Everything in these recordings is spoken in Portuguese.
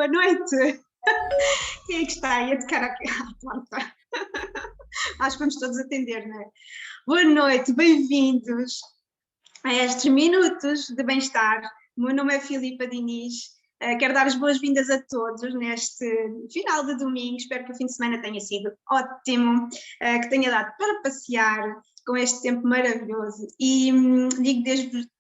Boa noite. Quem é que está aí a tocar aqui à porta? Acho que vamos todos atender, não é? Boa noite, bem-vindos a estes minutos de bem-estar. O meu nome é Filipa Diniz. Quero dar as boas-vindas a todos neste final de domingo. Espero que o fim de semana tenha sido ótimo, que tenha dado para passear com este tempo maravilhoso. E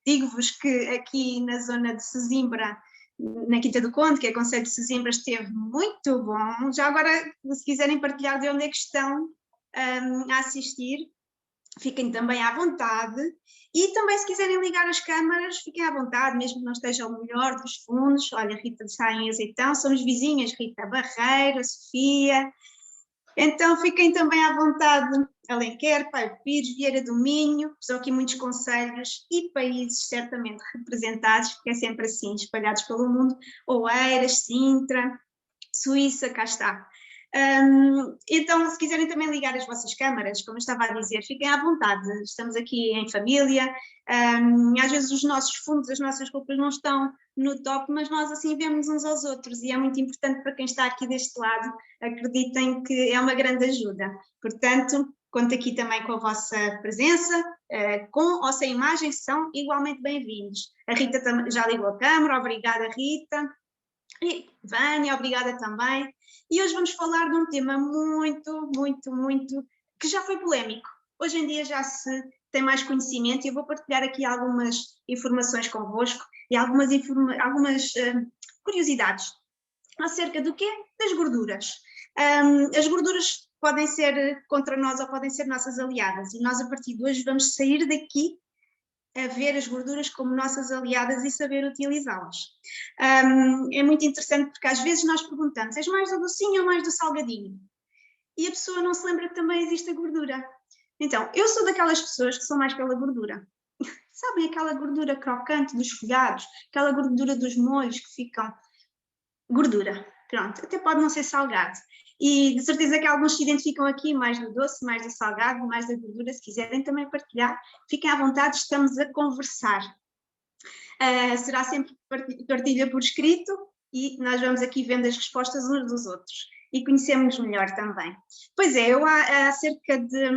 digo-vos que aqui na zona de Sesimbra, na Quinta do Conde, que é o concelho de Sesimbra, esteve muito bom. Já agora, se quiserem partilhar de onde é que estão a assistir, fiquem também à vontade. E também, se quiserem ligar as câmaras, fiquem à vontade, mesmo que não esteja o melhor dos fundos. Olha, Rita está em Azeitão, somos vizinhas, Rita Barreira, Sofia. Então, fiquem também à vontade. Alenquer, Pai Pires, Vieira do Minho, são aqui muitos concelhos e países certamente representados, porque é sempre assim, espalhados pelo mundo. Oeiras, Sintra, Suíça, cá está. Então, se quiserem também ligar as vossas câmaras, como eu estava a dizer, fiquem à vontade, estamos aqui em família, às vezes os nossos fundos, as nossas roupas não estão no top, mas nós assim vemos uns aos outros e é muito importante para quem está aqui deste lado, acreditem que é uma grande ajuda. Portanto, conto aqui também com a vossa presença, com ou sem imagem, são igualmente bem-vindos. A Rita já ligou a câmara, obrigada Rita. E Vânia, obrigada também. E hoje vamos falar de um tema muito, que já foi polémico. Hoje em dia já se tem mais conhecimento e eu vou partilhar aqui algumas informações convosco e algumas curiosidades acerca do quê? Das gorduras. As gorduras podem ser contra nós ou podem ser nossas aliadas e nós a partir de hoje vamos sair daqui a ver as gorduras como nossas aliadas e saber utilizá-las. É muito interessante porque às vezes nós perguntamos, és mais do docinho ou mais do salgadinho? E a pessoa não se lembra que também existe a gordura. Então, eu sou daquelas pessoas que são mais pela gordura. Sabem aquela gordura crocante dos folhados, aquela gordura dos molhos que ficam... Gordura, pronto, até pode não ser salgado. E de certeza que alguns se identificam aqui mais do doce, mais do salgado, mais da gordura, se quiserem também partilhar, fiquem à vontade, estamos a conversar. Será sempre partilha por escrito e nós vamos aqui vendo as respostas uns dos outros e conhecemos melhor também. Pois é, eu há cerca de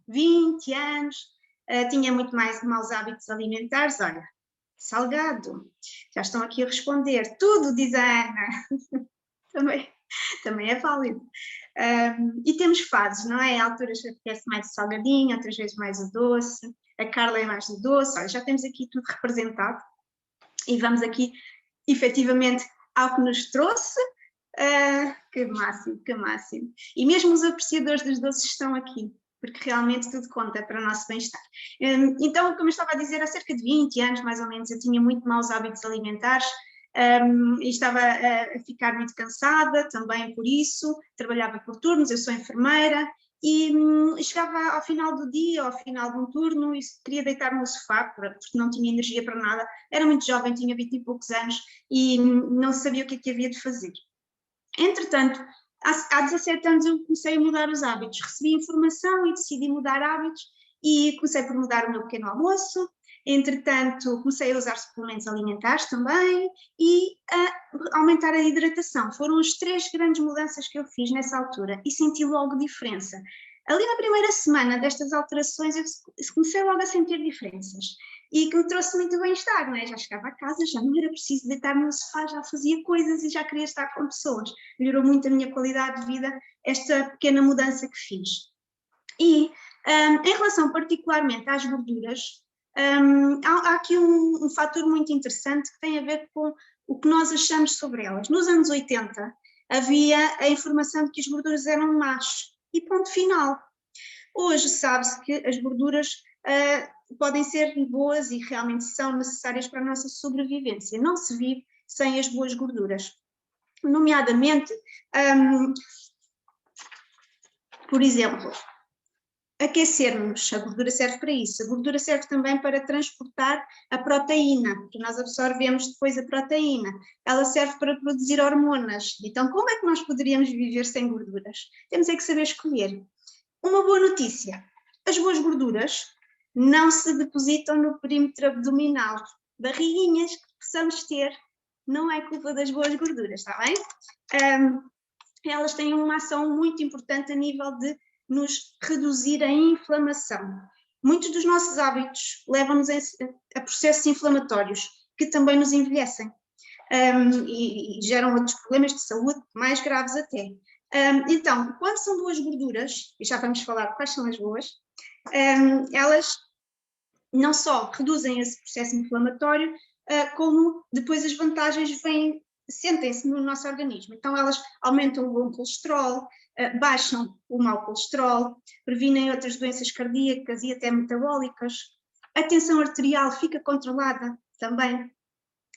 20 anos tinha muito mais maus hábitos alimentares, olha, salgado, já estão aqui a responder, tudo, diz a Ana, também é válido. E temos fases, não é? Há alturas que apetece mais o salgadinho, outras vezes mais o doce, a Carla é mais do doce, olha, já temos aqui tudo representado e vamos aqui efetivamente ao que nos trouxe, que máximo, que máximo. E mesmo os apreciadores dos doces estão aqui, porque realmente tudo conta para o nosso bem-estar. Então, como eu estava a dizer, há cerca de 20 anos mais ou menos eu tinha muito maus hábitos alimentares, e estava a ficar muito cansada também por isso, trabalhava por turnos, eu sou enfermeira, e chegava ao final do dia, ao final de um turno, e queria deitar-me no sofá, porque não tinha energia para nada, era muito jovem, tinha 20 e poucos anos, e não sabia o que é que havia de fazer. Entretanto, há 17 anos eu comecei a mudar os hábitos, recebi informação e decidi mudar hábitos, e comecei por mudar o meu pequeno almoço. Entretanto, comecei a usar suplementos alimentares também e a aumentar a hidratação. Foram as 3 grandes mudanças que eu fiz nessa altura e senti logo diferença. Ali na primeira semana destas alterações eu comecei logo a sentir diferenças e que me trouxe muito bem-estar, não é? Já chegava a casa, já não era preciso deitar-me no sofá, já fazia coisas e já queria estar com pessoas. Melhorou muito a minha qualidade de vida esta pequena mudança que fiz. E em relação particularmente às gorduras, há aqui um fator muito interessante que tem a ver com o que nós achamos sobre elas. Nos anos 80 havia a informação de que as gorduras eram más e ponto final. Hoje sabe-se que as gorduras podem ser boas e realmente são necessárias para a nossa sobrevivência. Não se vive sem as boas gorduras. Nomeadamente, por exemplo, aquecermos, a gordura serve para isso, a gordura serve também para transportar a proteína, que nós absorvemos depois a proteína, ela serve para produzir hormonas, então como é que nós poderíamos viver sem gorduras? Temos é que saber escolher. Uma boa notícia, as boas gorduras não se depositam no perímetro abdominal, barriguinhas que possamos ter não é culpa das boas gorduras, está bem? Elas têm uma ação muito importante a nível de nos reduzir a inflamação. Muitos dos nossos hábitos levam-nos a processos inflamatórios que também nos envelhecem e geram outros problemas de saúde mais graves até. Então, quando são boas gorduras, e já vamos falar quais são as boas, elas não só reduzem esse processo inflamatório, como depois as vantagens vêm, sentem-se no nosso organismo. Então elas aumentam o bom colesterol, baixam o mau colesterol, previnem outras doenças cardíacas e até metabólicas. A tensão arterial fica controlada também,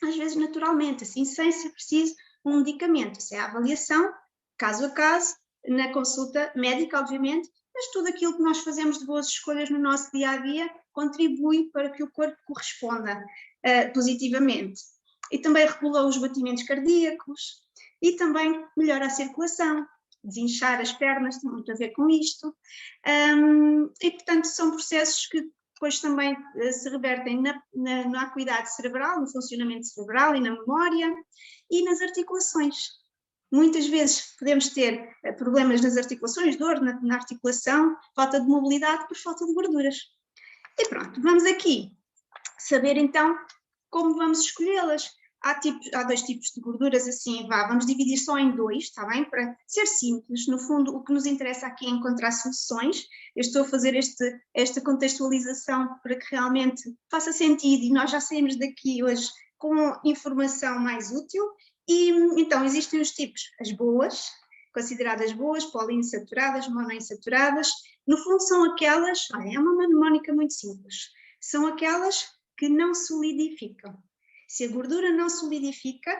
às vezes naturalmente, assim, sem ser preciso um medicamento. Isso é a avaliação, caso a caso, na consulta médica, obviamente, mas tudo aquilo que nós fazemos de boas escolhas no nosso dia-a-dia contribui para que o corpo corresponda positivamente. E também regula os batimentos cardíacos e também melhora a circulação, desinchar as pernas tem muito a ver com isto. E, portanto, são processos que depois também se revertem na acuidade cerebral, no funcionamento cerebral e na memória e nas articulações. Muitas vezes podemos ter problemas nas articulações, dor na articulação, falta de mobilidade por falta de gorduras. E pronto, vamos aqui saber então como vamos escolhê-las. Há dois tipos de gorduras, assim, vamos dividir só em dois, está bem? Para ser simples, no fundo o que nos interessa aqui é encontrar soluções. Eu estou a fazer esta contextualização para que realmente faça sentido e nós já saímos daqui hoje com informação mais útil. E então existem os tipos, as boas, consideradas boas, poliinsaturadas, monoinsaturadas. No fundo são aquelas, é uma mnemónica muito simples, são aquelas que não solidificam. Se a gordura não solidifica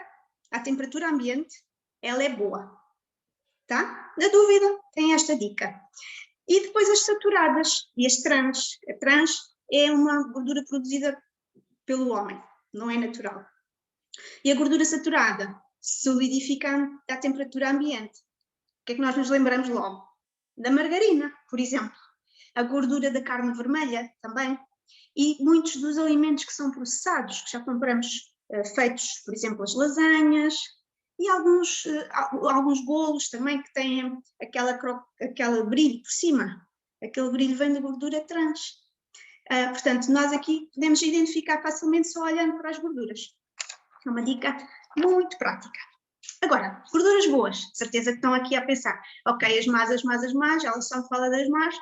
à temperatura ambiente, ela é boa, tá? Na dúvida, tem esta dica. E depois as saturadas e as trans. A trans é uma gordura produzida pelo homem, não é natural. E a gordura saturada solidifica à temperatura ambiente. O que é que nós nos lembramos logo? Da margarina, por exemplo. A gordura da carne vermelha também. E muitos dos alimentos que são processados, que já compramos feitos, por exemplo, as lasanhas e alguns bolos também que têm aquela brilho por cima. Aquele brilho vem da gordura trans. Portanto, nós aqui podemos identificar facilmente só olhando para as gorduras. É uma dica muito prática. Agora, gorduras boas, de certeza que estão aqui a pensar, ok, as más, elas só falam das más,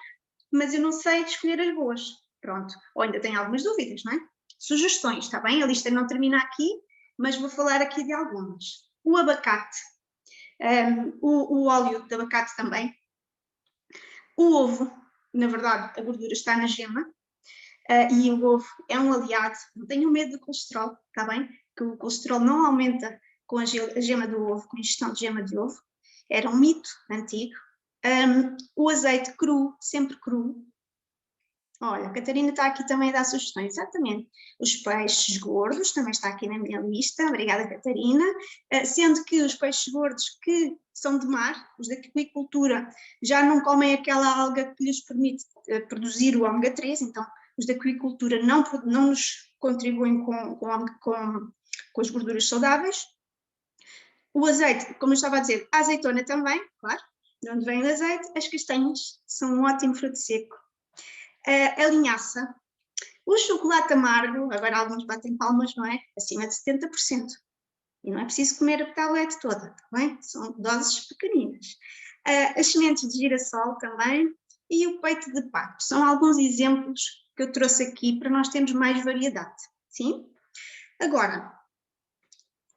mas eu não sei escolher as boas. Pronto, ou ainda tenho algumas dúvidas, não é? Sugestões, está bem? A lista não termina aqui, mas vou falar aqui de algumas. O abacate, o óleo de abacate também, o ovo, na verdade a gordura está na gema, e o ovo é um aliado, não tenham medo do colesterol, está bem? Que o colesterol não aumenta com a gema do ovo, com a ingestão de gema de ovo, era um mito antigo. O azeite cru, sempre cru. Olha, a Catarina está aqui também a dar sugestões, exatamente. Os peixes gordos, também está aqui na minha lista, obrigada Catarina, sendo que os peixes gordos que são de mar, os da aquicultura, já não comem aquela alga que lhes permite produzir o ômega 3, então os da aquicultura não nos contribuem com as gorduras saudáveis. O azeite, como eu estava a dizer, a azeitona também, claro, de onde vem o azeite, as castanhas são um ótimo fruto seco. A linhaça, o chocolate amargo, agora alguns batem palmas, não é? Acima de 70%. E não é preciso comer a tablete toda, tá bem? São doses pequeninas. As sementes de girassol também e o peito de pato. São alguns exemplos que eu trouxe aqui para nós termos mais variedade, sim? Agora,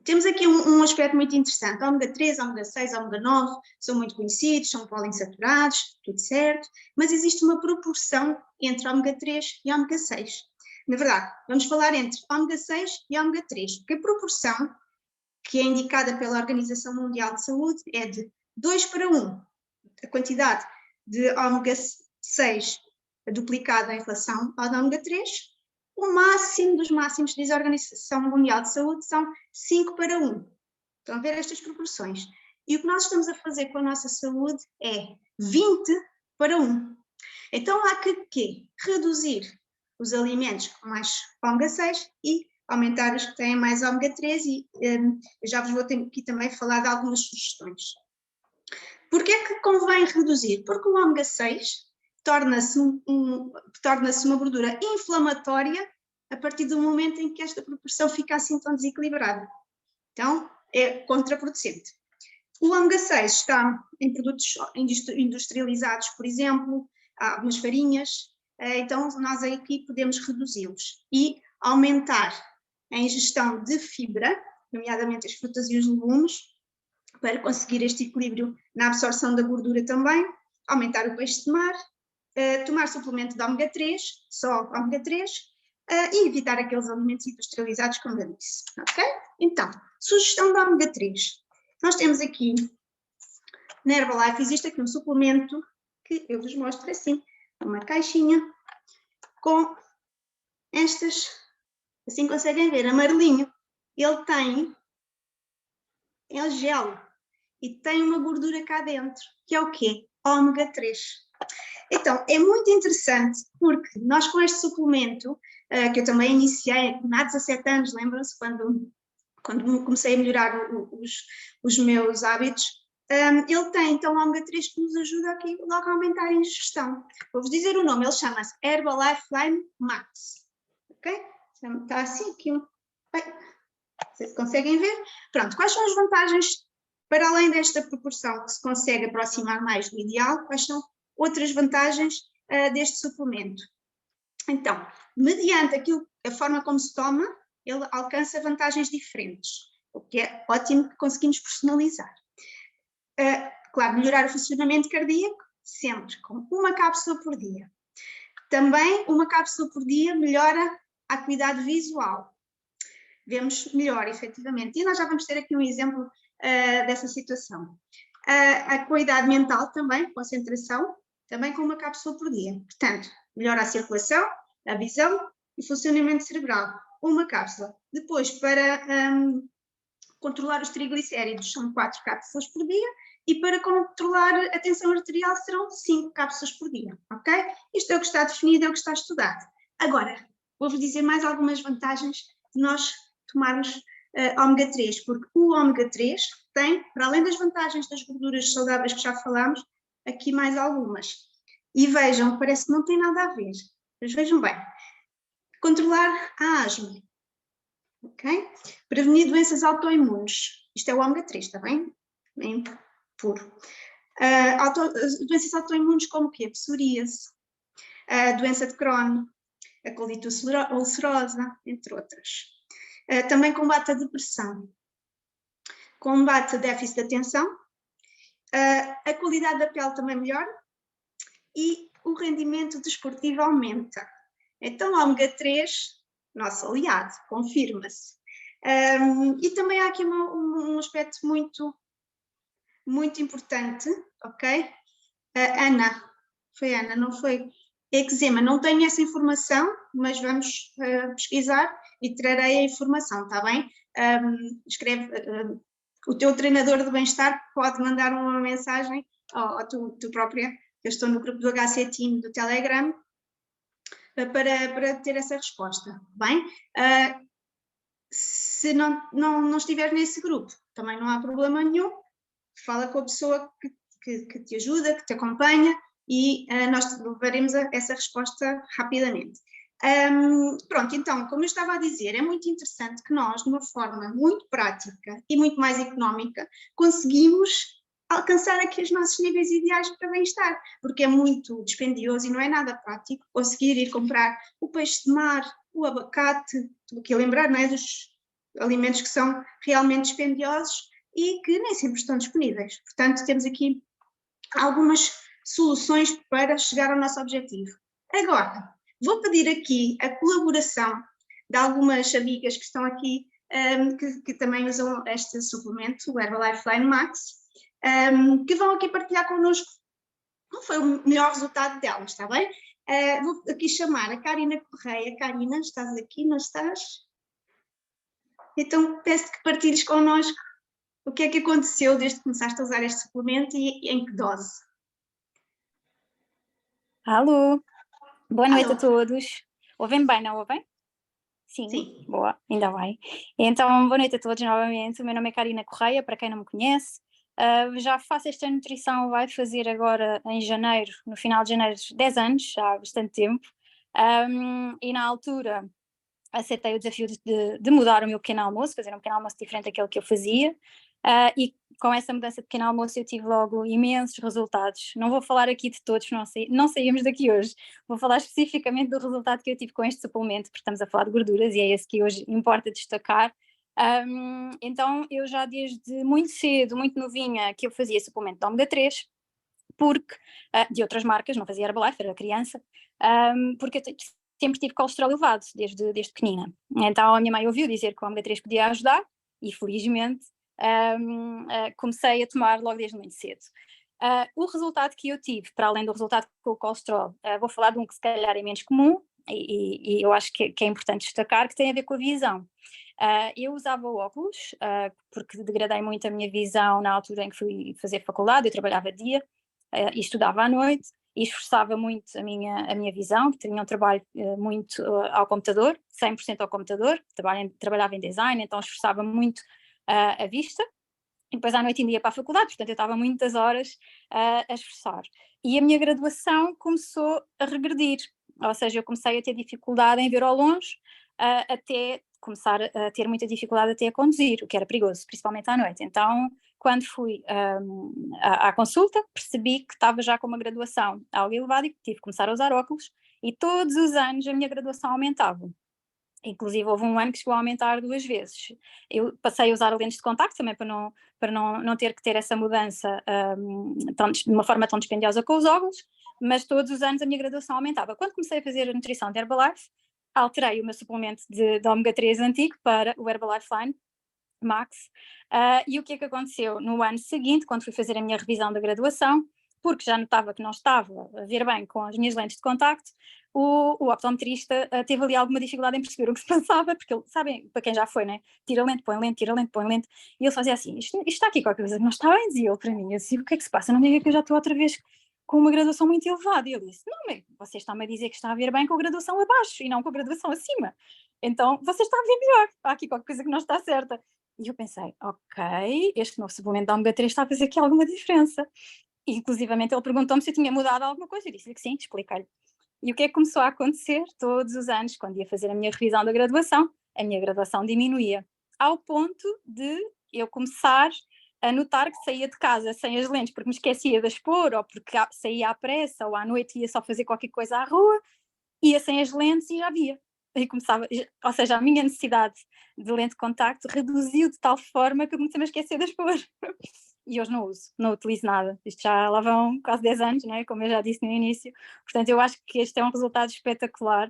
temos aqui um aspecto muito interessante, ômega 3, ômega 6, ômega 9, são muito conhecidos, são poliinsaturados, tudo certo, mas existe uma proporção entre ômega 3 e ômega 6. Na verdade, vamos falar entre ômega 6 e ômega 3, porque a proporção que é indicada pela Organização Mundial de Saúde é de 2 para 1. A quantidade de ômega 6 duplicada em relação ao ômega 3, o máximo dos máximos, diz a Organização Mundial de Saúde, são 5 para 1. Estão a ver estas proporções? E o que nós estamos a fazer com a nossa saúde é 20 para 1. Então há que reduzir os alimentos com mais ômega 6 e aumentar os que têm mais ômega 3 e eu já vos vou ter aqui também falar de algumas sugestões. Porquê é que convém reduzir? Porque o ômega 6 torna-se uma gordura inflamatória a partir do momento em que esta proporção fica assim tão desequilibrada. Então, é contraproducente. O ômega 6 está em produtos industrializados, por exemplo, há algumas farinhas, então nós aqui podemos reduzi-los e aumentar a ingestão de fibra, nomeadamente as frutas e os legumes, para conseguir este equilíbrio na absorção da gordura também, aumentar o peixe de mar, tomar suplemento de ômega 3, só ômega 3, e evitar aqueles alimentos industrializados, como eu disse, ok? Então, sugestão de ômega 3. Nós temos aqui, na Herbalife, existe aqui um suplemento que eu vos mostro assim, uma caixinha com estas, assim conseguem ver, amarelinho. Ele tem, é gel, e tem uma gordura cá dentro, que é o quê? Ômega 3. Então, é muito interessante porque nós com este suplemento, que eu também iniciei há 17 anos, lembram-se, quando comecei a melhorar os meus hábitos, ele tem então ômega 3 que nos ajuda aqui logo a aumentar a ingestão. Vou-vos dizer o nome, ele chama-se Herbalife Line Max. Ok? Está assim aqui. Vocês conseguem ver? Pronto, quais são as vantagens, para além desta proporção que se consegue aproximar mais do ideal, quais são outras vantagens deste suplemento? Então, mediante a forma como se toma, ele alcança vantagens diferentes, o que é ótimo que conseguimos personalizar. Claro, melhorar o funcionamento cardíaco, sempre, com uma cápsula por dia. Também, uma cápsula por dia melhora a acuidade visual. Vemos melhor, efetivamente. E nós já vamos ter aqui um exemplo dessa situação. A qualidade mental também, concentração, também com uma cápsula por dia. Portanto, melhora a circulação, a visão e o funcionamento cerebral. Uma cápsula. Depois, para controlar os triglicéridos, são 4 cápsulas por dia. E para controlar a tensão arterial serão 5 cápsulas por dia, ok? Isto é o que está definido, é o que está estudado. Agora, vou-vos dizer mais algumas vantagens de nós tomarmos ômega 3, porque o ômega 3 tem, para além das vantagens das gorduras saudáveis que já falámos, aqui mais algumas. E vejam, parece que não tem nada a ver, mas vejam bem. Controlar a asma, ok? Prevenir doenças autoimunes, isto é o ômega 3, está bem? Bem puro. Doenças autoimunes como o quê? Psoríase, a doença de Crohn, a colite ulcerosa, entre outras. Também combate a depressão, combate a déficit de atenção, a qualidade da pele também melhora e o rendimento desportivo aumenta. Então, o ômega 3, nosso aliado, confirma-se. E também há aqui um aspecto muito importante, ok? Ana, foi Ana, não foi? Eczema, não tenho essa informação, mas vamos pesquisar e trarei a informação, está bem? Escreve, o teu treinador de bem-estar pode mandar uma mensagem, ou tu própria, eu estou no grupo do HC Team do Telegram, para ter essa resposta, bem? Se não estiver nesse grupo, também não há problema nenhum, fala com a pessoa que te ajuda, que te acompanha, e nós levaremos essa resposta rapidamente. Pronto, então, como eu estava a dizer, é muito interessante que nós, de uma forma muito prática e muito mais económica, conseguimos alcançar aqui os nossos níveis ideais para bem-estar, porque é muito dispendioso e não é nada prático conseguir ir comprar o peixe de mar, o abacate, estou aqui a lembrar, não é, dos alimentos que são realmente dispendiosos e que nem sempre estão disponíveis. Portanto, temos aqui algumas soluções para chegar ao nosso objetivo. Agora, vou pedir aqui a colaboração de algumas amigas que estão aqui, que também usam este suplemento, o Herbalife Line Max, que vão aqui partilhar connosco qual foi o melhor resultado delas, está bem? Vou aqui chamar a Karina Correia. Karina, estás aqui, não estás? Então peço que partilhes connosco o que é que aconteceu desde que começaste a usar este suplemento e em que dose. Alô, boa noite Alô. a todos. Ouvem bem, não ouvem? Sim, Sim. boa, ainda bem. Então, boa noite a todos novamente. O meu nome é Karina Correia, para quem não me conhece. Já faço esta nutrição, vai fazer agora em janeiro, no final de janeiro, 10 anos, já há bastante tempo. E na altura aceitei o desafio de mudar o meu pequeno almoço, fazer um pequeno almoço diferente daquele que eu fazia. E com essa mudança de pequeno almoço eu tive logo imensos resultados. Não vou falar aqui de todos, não saímos daqui hoje. Vou falar especificamente do resultado que eu tive com este suplemento, porque estamos a falar de gorduras e é esse que hoje importa destacar. Então eu já desde muito cedo, muito novinha, que eu fazia suplemento de ômega 3, porque, de outras marcas, não fazia Herbalife, era criança, porque eu sempre tive colesterol elevado, desde pequenina. Então a minha mãe ouviu dizer que o ômega 3 podia ajudar, e felizmente comecei a tomar logo desde muito cedo. O resultado que eu tive, para além do resultado com o colesterol, vou falar de um que se calhar é menos comum, e eu acho que é importante destacar, que tem a ver com a visão. Eu usava óculos, porque degradei muito a minha visão na altura em que fui fazer faculdade. Eu trabalhava de dia e estudava à noite, e esforçava muito a minha visão, que tinha um trabalho muito ao computador, 100% ao computador, trabalhava em design, então esforçava muito a vista, e depois à noite ainda ia para a faculdade, portanto eu estava muitas horas a esforçar. E a minha graduação começou a regredir, ou seja, eu comecei a ter dificuldade em ver ao longe, até começar a ter muita dificuldade até a conduzir, o que era perigoso, principalmente à noite. Então, quando fui à consulta, percebi que estava já com uma graduação algo elevada e que tive que começar a usar óculos, e todos os anos a minha graduação aumentava. Inclusive houve um ano que chegou a aumentar 2 vezes. Eu passei a usar lentes de contacto também para não ter que ter essa mudança de uma forma tão dispendiosa com os óculos, mas todos os anos a minha graduação aumentava. Quando comecei a fazer a nutrição de Herbalife, alterei o meu suplemento de ômega 3 antigo para o Herbalife Line Max, e o que é que aconteceu? No ano seguinte, quando fui fazer a minha revisão da graduação, porque já notava que não estava a ver bem com as minhas lentes de contacto, o optometrista teve ali alguma dificuldade em perceber o que se passava, porque ele, sabem, para quem já foi, né? Tira lente, põe lente, tira lente, põe lente, e ele fazia assim, isto está aqui qualquer coisa que não está bem, dizia ele para mim. Eu disse, o que é que se passa? Não me diga que eu já estou outra vez com uma graduação muito elevada. E ele disse, não, mas você está-me a dizer que está a ver bem com a graduação abaixo e não com a graduação acima. Então, você está a ver melhor, há aqui qualquer coisa que não está certa. E eu pensei, ok, este novo suplemento da ômega 3 está a fazer aqui alguma diferença. E, inclusivamente ele perguntou-me se eu tinha mudado alguma coisa, eu disse-lhe que sim, expliquei-lhe. E o que é que começou a acontecer? Todos os anos, quando ia fazer a minha revisão da graduação, a minha graduação diminuía, ao ponto de eu começar a notar que saía de casa sem as lentes porque me esquecia de as pôr, ou porque saía à pressa, ou à noite ia só fazer qualquer coisa à rua, ia sem as lentes e já via. E começava, ou seja, a minha necessidade de lente de contacto reduziu de tal forma que eu comecei a me esquecer de as pôr. E hoje não utilizo nada. Isto já lá vão quase 10 anos, não é? Como eu já disse no início. Portanto, eu acho que este é um resultado espetacular,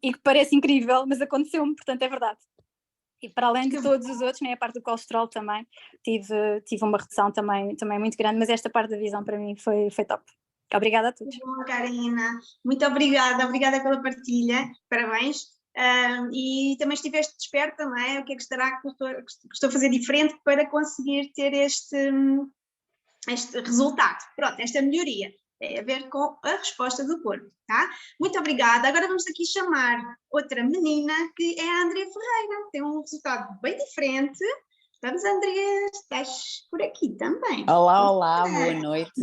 e que parece incrível, mas aconteceu-me, portanto é verdade. E para além de todos os outros, nem a parte do colesterol também, tive uma redução também muito grande, mas esta parte da visão para mim foi top. Obrigada a todos. Muito bom, Karina. Muito obrigada pela partilha, parabéns. E também estiveste desperta, não é? O que é que estou a fazer diferente para conseguir ter este resultado? Pronto, esta melhoria tem a ver com a resposta do corpo, tá? Muito obrigada. Agora vamos aqui chamar outra menina, que é a Andrea Ferreira, tem um resultado bem diferente. Vamos, Andrea, estás por aqui também. Olá, boa noite.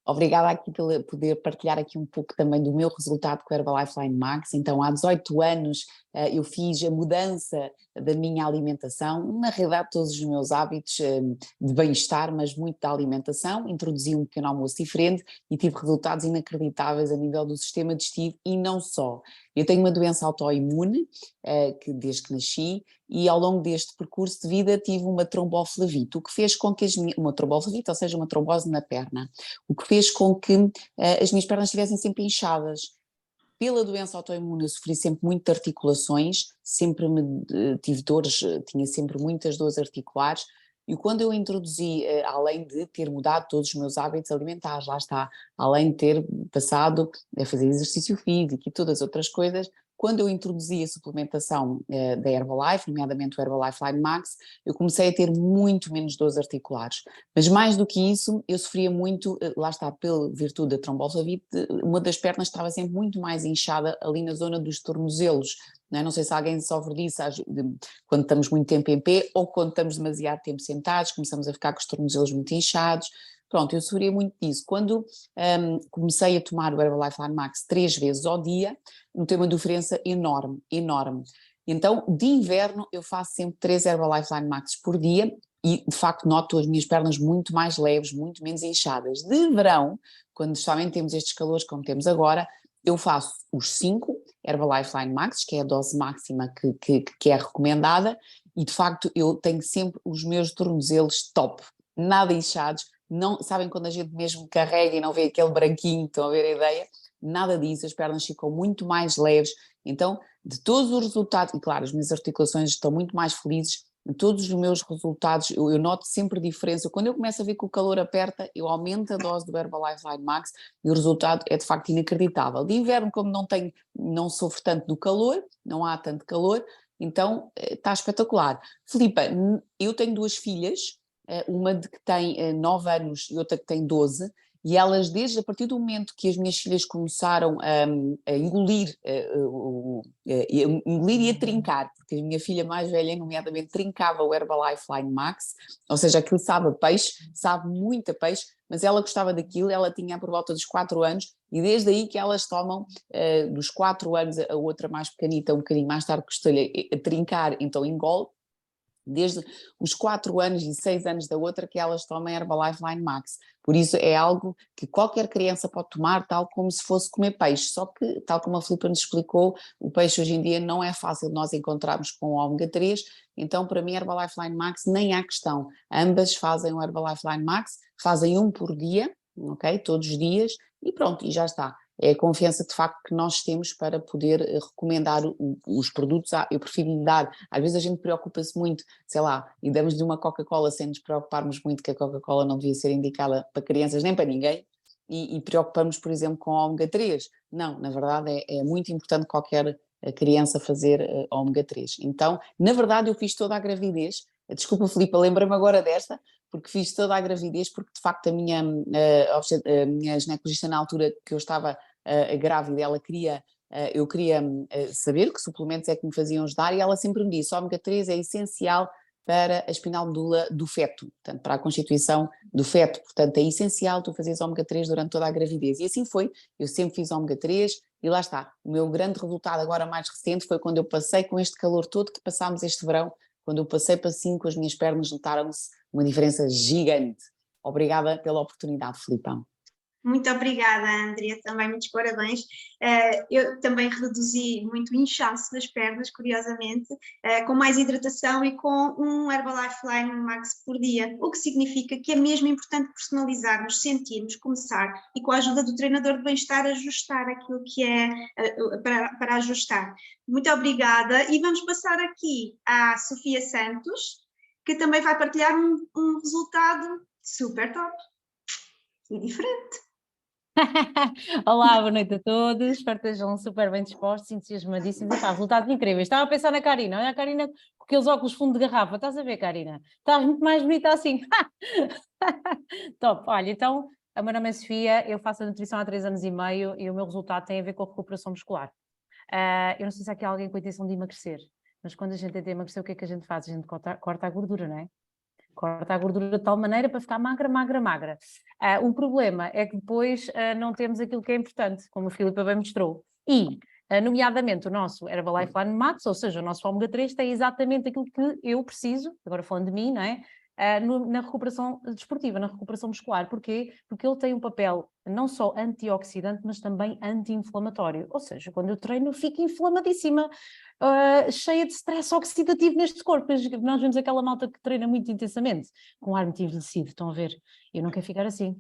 Obrigada aqui por poder partilhar aqui um pouco também do meu resultado com a Herbalife Line Max. Então, há 18 anos eu fiz a mudança da minha alimentação, na realidade todos os meus hábitos de bem-estar, mas muito da alimentação. Introduzi um pequeno almoço diferente e tive resultados inacreditáveis a nível do sistema digestivo e não só. Eu tenho uma doença autoimune, que desde que nasci, e ao longo deste percurso de vida tive uma tromboflavite, o que fez com que uma tromboflavite, ou seja, uma trombose na perna, o que fez com que as minhas pernas estivessem sempre inchadas. Pela doença autoimune eu sofri sempre muito de articulações, tive dores, tinha sempre muitas dores articulares, e quando eu introduzi, além de ter mudado todos os meus hábitos alimentares, lá está, além de ter passado a fazer exercício físico e todas as outras coisas, quando eu introduzi a suplementação da Herbalife, nomeadamente o Herbalife Line Max, eu comecei a ter muito menos dores articulares. Mas mais do que isso, eu sofria muito, lá está, pela virtude da tromboflavite, uma das pernas estava sempre muito mais inchada ali na zona dos tornozelos. Não sei se alguém sofre disso quando estamos muito tempo em pé ou quando estamos demasiado tempo sentados, começamos a ficar com os tornozelos muito inchados. Pronto, eu sofria muito disso. Quando comecei a tomar o Herbalife Line Max 3 vezes ao dia, notei uma diferença enorme, enorme. Então, de inverno, eu faço sempre 3 Herbalife Line Max por dia e, de facto, noto as minhas pernas muito mais leves, muito menos inchadas. De verão, quando somente temos estes calores como temos agora, eu faço os 5 Herbalife Line Max, que é a dose máxima que é recomendada, e de facto eu tenho sempre os meus tornozelos top, nada inchados, não, sabem quando a gente mesmo carrega e não vê aquele branquinho, estão a ver a ideia? Nada disso, as pernas ficam muito mais leves, então de todos os resultados, e claro, as minhas articulações estão muito mais felizes, em todos os meus resultados eu noto sempre diferença. Quando eu começo a ver que o calor aperta, eu aumento a dose do Herbalife Line Max e o resultado é de facto inacreditável. De inverno, como não sofro tanto do calor, não há tanto calor, então está espetacular. Filipa, eu tenho 2 filhas, uma de que tem 9 anos e outra que tem 12, e elas, desde a partir do momento que as minhas filhas começaram a engolir, engolir e a trincar, porque a minha filha mais velha, nomeadamente, trincava o Herbalife Line Max, ou seja, aquilo sabe a peixe, sabe muito a peixe, mas ela gostava daquilo, ela tinha por volta dos 4 anos, e desde aí que elas tomam, dos 4 anos, a outra mais pequenita, um bocadinho mais tarde, custou-lhe a trincar, então engole, desde os 4 anos e 6 anos da outra que elas tomam Herbalife Line Max. Por isso é algo que qualquer criança pode tomar, tal como se fosse comer peixe, só que, tal como a Filipa nos explicou, o peixe hoje em dia não é fácil de nós encontrarmos com o ômega 3, então para mim Herbalife Line Max nem há questão. Ambas fazem o Herbalife Line Max, fazem um por dia, ok? Todos os dias, e pronto, e já está. É a confiança de facto que nós temos para poder recomendar os produtos. Eu prefiro lhe dar, às vezes a gente preocupa-se muito, sei lá, e damos-lhe uma Coca-Cola sem nos preocuparmos muito que a Coca-Cola não devia ser indicada para crianças nem para ninguém, e preocupamos, por exemplo, com a ômega 3. Não, na verdade é muito importante qualquer criança fazer ômega 3. Então, na verdade eu fiz toda a gravidez, desculpa Filipa, lembra-me agora desta, porque fiz toda a gravidez, porque de facto a minha ginecologista na altura que eu estava grávida, eu queria saber que suplementos é que me faziam ajudar, e ela sempre me disse, ômega 3 é essencial para a espinal medula do feto, portanto, para a constituição do feto, portanto é essencial tu fazeres ômega 3 durante toda a gravidez, e assim foi, eu sempre fiz ômega 3, e lá está, o meu grande resultado agora mais recente foi quando eu passei com este calor todo que passámos este verão, quando eu passei para 5, as minhas pernas notaram-se uma diferença gigante. Obrigada pela oportunidade, Filipão. Muito obrigada, Andrea, também muitos parabéns. Eu também reduzi muito o inchaço das pernas, curiosamente, com mais hidratação e com um Herbalife Line Max por dia, o que significa que é mesmo importante personalizarmos, sentirmos, começar e com a ajuda do treinador de bem-estar ajustar aquilo que é para ajustar. Muito obrigada e vamos passar aqui à Sofia Santos, que também vai partilhar um resultado super top e diferente. Olá, boa noite a todos, espero que estejam super bem dispostos, entusiasmadíssimos. Epá, resultados incríveis. Estava a pensar na Karina, olha a Karina com aqueles óculos fundo de garrafa, estás a ver, Karina? Estás muito mais bonita assim. Top, olha, então, o meu nome é Sofia, eu faço a nutrição há 3 anos e meio e o meu resultado tem a ver com a recuperação muscular. Eu não sei se há aqui alguém com a intenção de emagrecer, mas quando a gente tenta emagrecer, o que é que a gente faz? A gente corta a gordura, não é? Corta a gordura de tal maneira para ficar magra, magra, magra. O problema é que depois não temos aquilo que é importante, como a Filipa bem mostrou. E, nomeadamente, o nosso Herbalife Line Max, ou seja, o nosso ômega 3, tem exatamente aquilo que eu preciso, agora falando de mim, não é? Na recuperação desportiva, na recuperação muscular. Porquê? Porque ele tem um papel não só antioxidante, mas também anti-inflamatório. Ou seja, quando eu treino, eu fico inflamadíssima, cheia de stress oxidativo neste corpo. Nós vemos aquela malta que treina muito intensamente, com o ar muito envelhecido, estão a ver? Eu não quero ficar assim,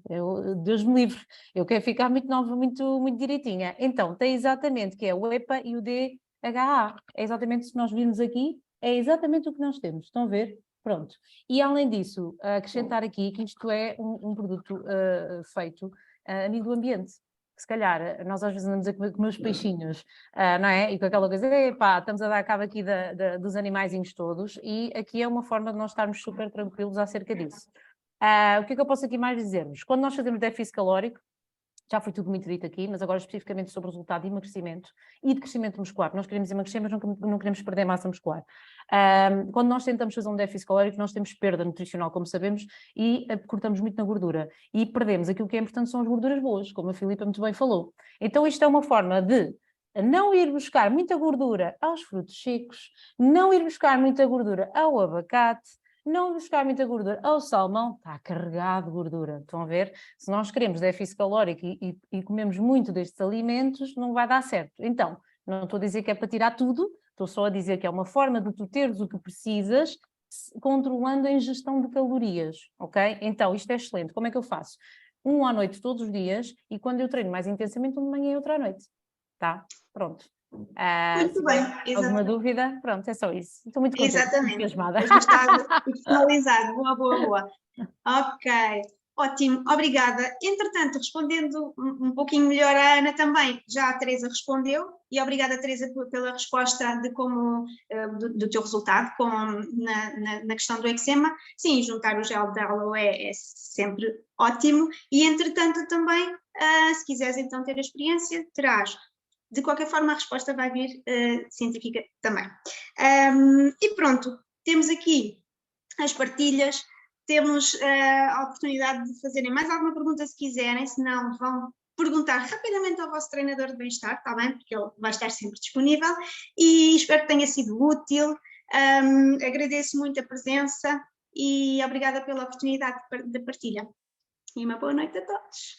Deus me livre, eu quero ficar muito nova, muito, muito direitinha. Então, tem exatamente, que é o EPA e o DHA. É exatamente, se nós virmos aqui, é exatamente o que nós temos, estão a ver? Pronto. E além disso, acrescentar aqui que isto é um produto feito a nível do ambiente. que se calhar nós às vezes andamos a comer os peixinhos, não é? E com aquela coisa, epá, estamos a dar cabo aqui dos animaizinhos todos, e aqui é uma forma de nós estarmos super tranquilos acerca disso. O que é que eu posso aqui mais dizer-vos? Quando nós fazemos déficit calórico, já foi tudo muito dito aqui, mas agora especificamente sobre o resultado de emagrecimento e de crescimento muscular. Nós queremos emagrecer, mas não queremos perder massa muscular. Quando nós tentamos fazer um déficit calórico, nós temos perda nutricional, como sabemos, e cortamos muito na gordura. E perdemos aquilo que é importante, são as gorduras boas, como a Filipa muito bem falou. Então isto é uma forma de não ir buscar muita gordura aos frutos secos, não ir buscar muita gordura ao abacate, não buscar muita gordura ao salmão, está carregado de gordura, estão a ver? Se nós queremos déficit calórico e comemos muito destes alimentos, não vai dar certo. Então, não estou a dizer que é para tirar tudo, estou só a dizer que é uma forma de tu teres o que precisas, controlando a ingestão de calorias, ok? Então, isto é excelente. Como é que eu faço? Um à noite todos os dias, e quando eu treino mais intensamente, um de manhã e outro à noite, tá? Pronto. Muito bem, alguma dúvida? Pronto, é só isso. Estou muito contente, exatamente. entusiasmada. Ajustado e personalizado. Boa. Ok, ótimo, obrigada. Entretanto, respondendo um pouquinho melhor à Ana também, já a Teresa respondeu, e obrigada, Teresa, pela resposta de como, do teu resultado na questão do eczema. Sim, juntar o gel de aloe é sempre ótimo, e entretanto também, se quiseres então ter a experiência, terás. De qualquer forma, a resposta vai vir científica também. E pronto, temos aqui as partilhas, temos a oportunidade de fazerem mais alguma pergunta se quiserem, se não vão perguntar rapidamente ao vosso treinador de bem-estar, está bem? Porque ele vai estar sempre disponível, e espero que tenha sido útil. Agradeço muito a presença e obrigada pela oportunidade de partilha. E uma boa noite a todos.